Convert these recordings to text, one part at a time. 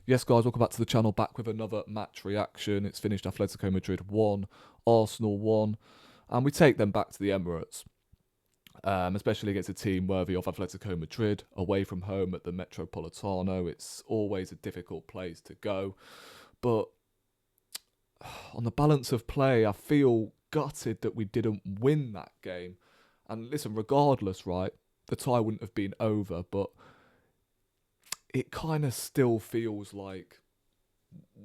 Yes, guys, welcome back to the channel, back with another match reaction. It's finished Atletico Madrid 1, Arsenal 1, and we take them back to the Emirates, especially against a team worthy of Atletico Madrid, away from home at the Metropolitano. It's always a difficult place to go, but on the balance of play, I feel gutted that we didn't win that game. And listen, regardless, right, the tie wouldn't have been over, but it kind of still feels like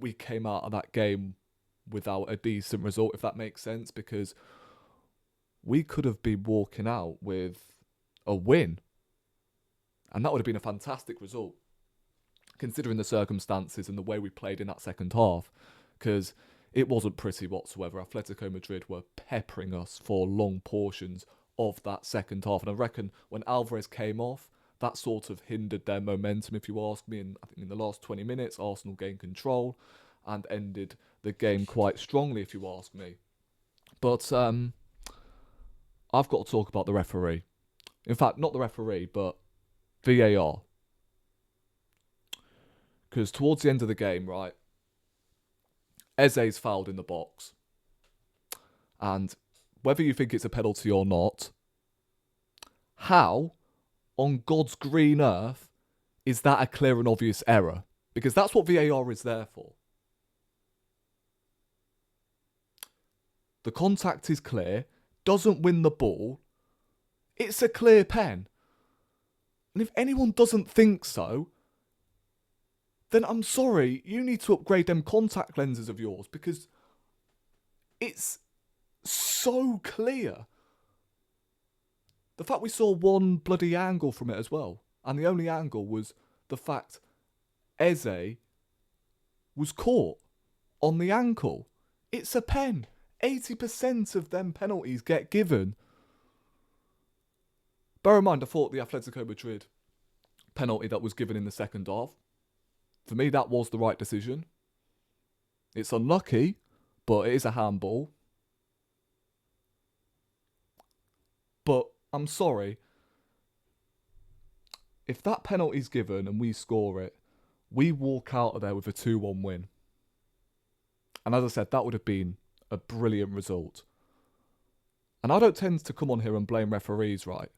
we came out of that game without a decent result, if that makes sense, because we could have been walking out with a win, and that would have been a fantastic result, considering the circumstances and the way we played in that second half, because it wasn't pretty whatsoever. Atletico Madrid were peppering us for long portions of that second half, and I reckon when Alvarez came off, that sort of hindered their momentum, if you ask me. And I think in the last 20 minutes, Arsenal gained control and ended the game quite strongly, if you ask me. But I've got to talk about the referee. In fact, not the referee, but VAR. Because towards the end of the game, right, Eze's fouled in the box. And whether you think it's a penalty or not, how on God's green earth is that a clear and obvious error? Because that's what VAR is there for. The contact is clear, doesn't win the ball, it's a clear pen. And if anyone doesn't think so, then I'm sorry, you need to upgrade them contact lenses of yours, because it's so clear. The fact we saw one bloody angle from it as well, and the only angle was the fact Eze was caught on the ankle. It's a pen. 80% of them penalties get given. Bear in mind, I thought the Atletico Madrid penalty that was given in the second half, for me, that was the right decision. It's unlucky, but it is a handball. But I'm sorry, if that penalty's given and we score it, we walk out of there with a 2-1 win. And as I said, that would have been a brilliant result. And I don't tend to come on here and blame referees, right?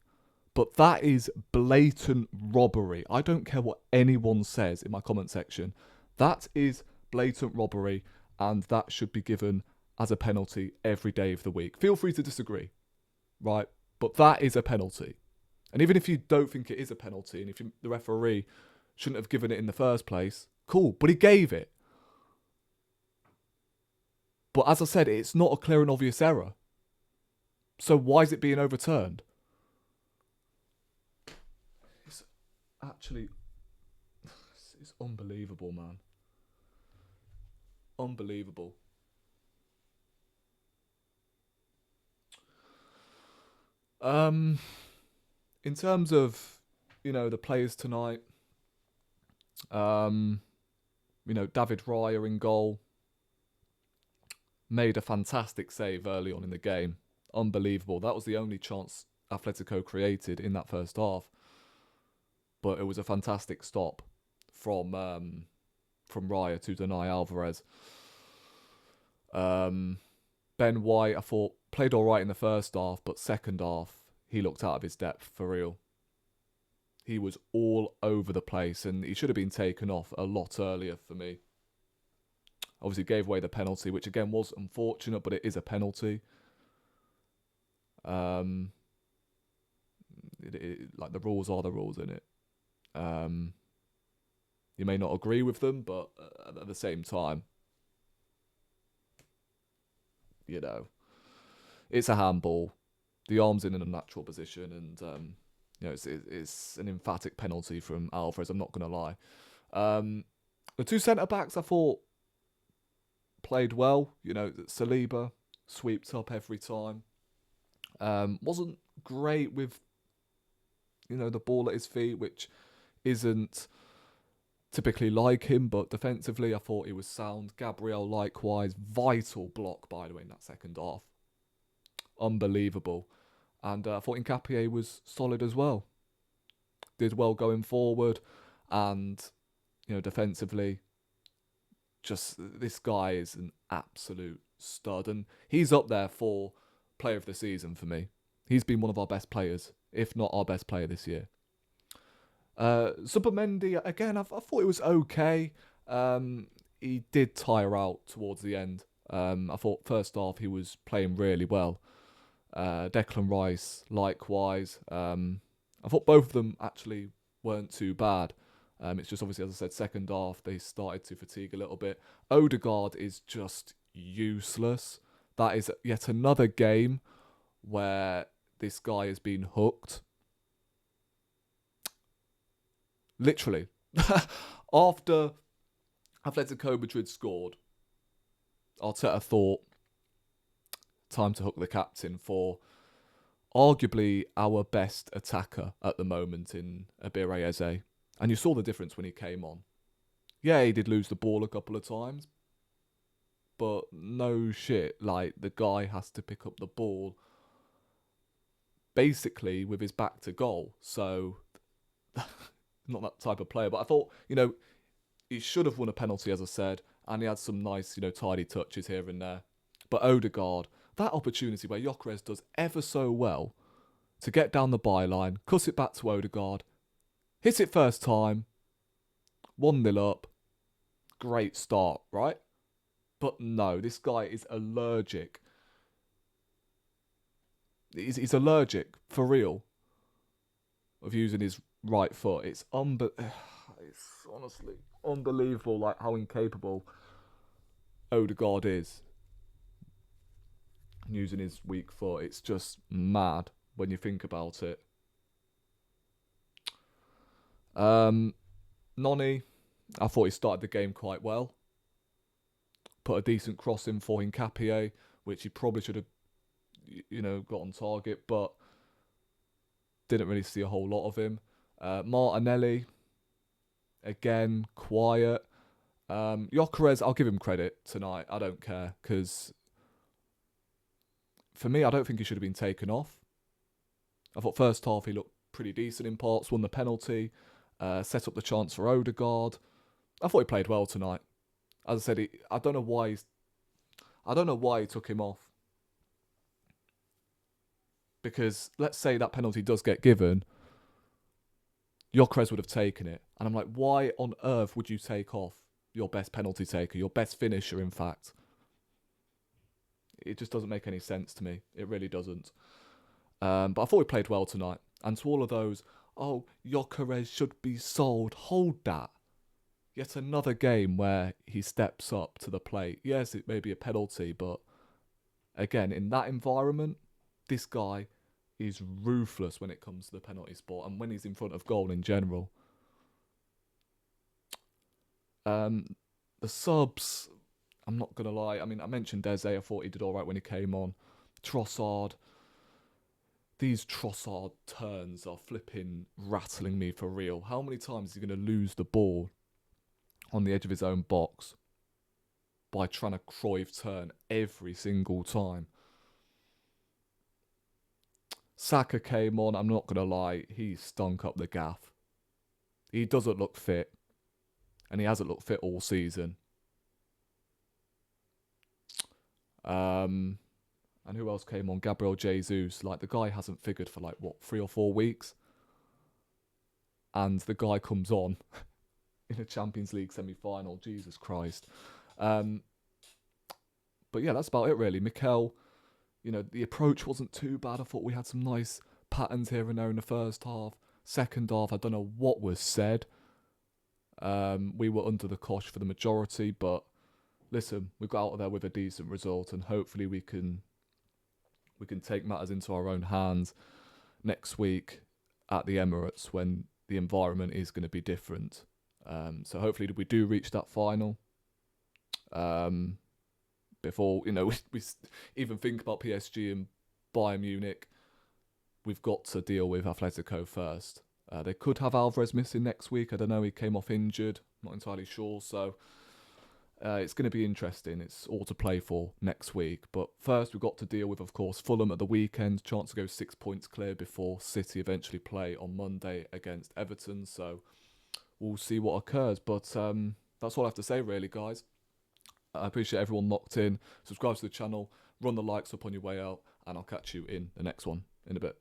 But that is blatant robbery. I don't care what anyone says in my comment section. That is blatant robbery, and that should be given as a penalty every day of the week. Feel free to disagree, right? But that is a penalty. And even if you don't think it is a penalty, and if the referee shouldn't have given it in the first place, cool, but he gave it. But as I said, it's not a clear and obvious error. So why is it being overturned? It's actually... It's unbelievable, man. Unbelievable. In terms of, the players tonight, David Raya in goal made a fantastic save early on in the game. Unbelievable. That was the only chance Atletico created in that first half. But it was a fantastic stop from Raya to deny Alvarez. Ben White, I thought, played all right in the first half, but second half, he looked out of his depth for real. He was all over the place, and he should have been taken off a lot earlier for me. Obviously gave away the penalty, which again was unfortunate, but it is a penalty. Like the rules are the rules, innit? You may not agree with them, but at the same time, it's a handball. The arm's in an unnatural position, and it's an emphatic penalty from Alvarez. I'm not going to lie. The two centre backs, I thought, played well. Saliba sweeps up every time. Wasn't great with the ball at his feet, which isn't typically like him, but defensively I thought he was sound. Gabriel likewise, vital block by the way in that second half. Unbelievable. And I thought Nkapie was solid as well. Did well going forward, and defensively just this guy is an absolute stud, and he's up there for player of the season for me. He's been one of our best players, if not our best player this year. Zubimendi, again, I thought it was okay. He did tire out towards the end. I thought first half he was playing really well. Declan Rice, likewise. I thought both of them actually weren't too bad. It's just obviously, as I said, second half they started to fatigue a little bit. Odegaard is just useless. That is yet another game where this guy has been hooked. Literally. After Atletico Madrid scored, Arteta thought, time to hook the captain for arguably our best attacker at the moment in Abir Eze. And you saw the difference when he came on. Yeah, he did lose the ball a couple of times, but no shit, like, the guy has to pick up the ball basically with his back to goal. So, not that type of player, but I thought, he should have won a penalty, as I said, and he had some nice, tidy touches here and there. But Odegaard, that opportunity where Gyökeres does ever so well to get down the byline, cuss it back to Odegaard, hits it first time, 1-0 up, great start, right? But no, this guy is allergic. He's allergic, for real, of using his right foot. It's honestly unbelievable, like, how incapable Odegaard is using his weak foot. It's just mad when you think about it. Noni, I thought he started the game quite well. Put a decent cross in for Hincapié, which he probably should have, got on target, but didn't really see a whole lot of him. Martinelli, again, quiet. Gyökeres, I'll give him credit tonight. I don't care, because for me, I don't think he should have been taken off. I thought first half he looked pretty decent in parts, won the penalty, set up the chance for Odegaard. I thought he played well tonight. As I said, I don't know why he took him off. Because let's say that penalty does get given, Gyökeres would have taken it. And I'm like, why on earth would you take off your best penalty taker, your best finisher, in fact? It just doesn't make any sense to me. It really doesn't. But I thought he played well tonight. And to all of those, Gyökeres should be sold, hold that. Yet another game where he steps up to the plate. Yes, it may be a penalty, but again, in that environment, this guy is ruthless when it comes to the penalty spot and when he's in front of goal in general. The subs, I'm not going to lie. I mean, I mentioned Eze. I thought he did all right when he came on. Trossard. These Trossard turns are flipping rattling me for real. How many times is he going to lose the ball on the edge of his own box by trying to Cruyff turn every single time? Saka came on, I'm not going to lie, he stunk up the gaff. He doesn't look fit, and he hasn't looked fit all season. And who else came on? Gabriel Jesus. Like, the guy hasn't figured for 3 or 4 weeks. And the guy comes on in a Champions League semi-final. Jesus Christ. But yeah, that's about it really. Mikel, the approach wasn't too bad. I thought we had some nice patterns here and there in the first half. Second half, I don't know what was said. We were under the cosh for the majority, but listen, we got out of there with a decent result, and hopefully we can take matters into our own hands next week at the Emirates when the environment is going to be different. So hopefully we do reach that final. Before, we even think about PSG and Bayern Munich, we've got to deal with Atletico first. They could have Alvarez missing next week. I don't know, he came off injured. Not entirely sure. So it's going to be interesting. It's all to play for next week. But first, we've got to deal with, of course, Fulham at the weekend. Chance to go 6 points clear before City eventually play on Monday against Everton. So we'll see what occurs. But that's all I have to say, really, guys. I appreciate everyone locked in. Subscribe to the channel, run the likes up on your way out, and I'll catch you in the next one in a bit.